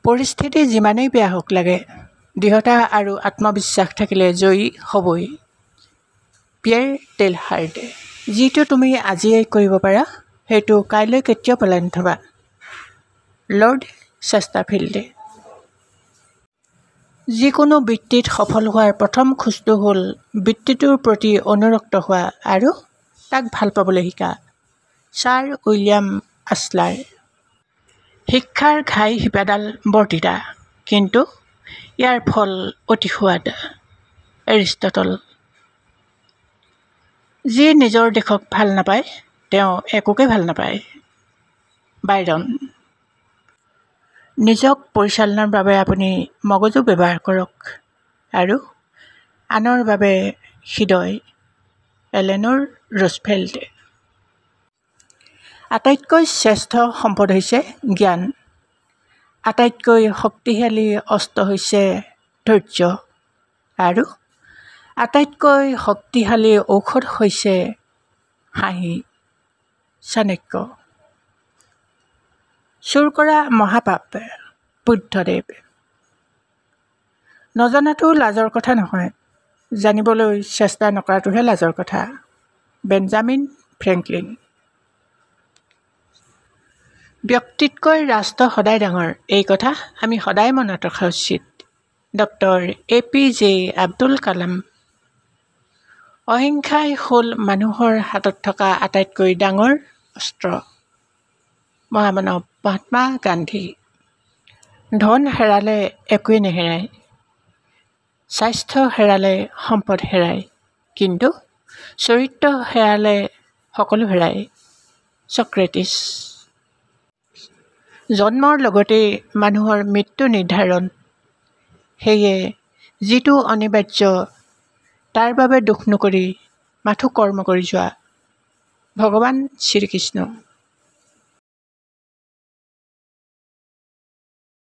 পৰিস্থিতি যিমানেই বেয়া হওক লাগে, দৃঢ়তা আৰু আত্মবিশ্বাস থাকিলে জয়ী হ'বই। পিয়েৰ টেইলহাৰ্ডে। যিটো তুমি আজিয়েই কৰিব পাৰা সেইটো কাইলৈ কেতিয়াও পেলাই নথবা। লৰ্ড চেষ্টাৰফিল্ডে। যিকোনো বৃত্তিত সফল হোৱাৰ প্ৰথম খোজটো হ'ল বৃত্তিটোৰ প্ৰতি অনুৰক্ত হোৱা আৰু তাক ভাল পাবলৈ শিকা। Sir William Osler. শিক্ষাৰ ঘাই শিপাডাল বৰ তিতা, কিন্তু ইয়াৰ ফল অতি সোৱাদ। এৰিষ্টটল। যিয়ে নিজৰ দেশক ভাল নাপায় তেওঁ একোকে ভাল নাপায়। বাইৰন। নিজক পৰিচালনাৰ বাবে আপুনি মগজু ব্যৱহাৰ কৰক আৰু আনৰ বাবে হৃদয়। এলেনৰ ৰুজভেল্ট। আটাইতকৈ শ্ৰেষ্ঠ সম্পদ হৈছে জ্ঞান। আটাইতকৈ শক্তিশালী অস্ত্ৰ হৈছে ধৈৰ্য আৰু আটাইতকৈ শক্তিশালী ঔষধ হৈছে হাঁহি। চাণক্য। চুৰ কৰা মহাপাপ। বুদ্ধদেৱ। নজনাটো লাজৰ কথা নহয়, জানিবলৈ চেষ্টা নকৰাটোহে লাজৰ কথা। Benjamin Franklin. ব্যক্তিতকৈ ৰাষ্ট্ৰ সদায় ডাঙৰ, এই কথা আমি সদায় মনত ৰখা উচিত। Doctor APJ Abdul Kalam. অহিংসাই হ'ল মানুহৰ হাতত থকা আটাইতকৈ ডাঙৰ অস্ত্ৰ। মহামানৱ মহাত্মা গান্ধী। ধন হেৰালে একোৱেই নেহেৰায়, স্বাস্থ্য হেৰালে সম্পদ হেৰায়, কিন্তু চৰিত্ৰ হেৰালে সকলো হেৰায়। ছক্ৰেটিছ। জন্মৰ লগতেই মানুহৰ মৃত্যু নিৰ্ধাৰণ, সেয়ে যিটো অনিবাৰ্য তাৰ বাবে দুখ নকৰি মাথো কৰ্ম কৰি যোৱা। ভগৱান শ্ৰীকৃষ্ণ।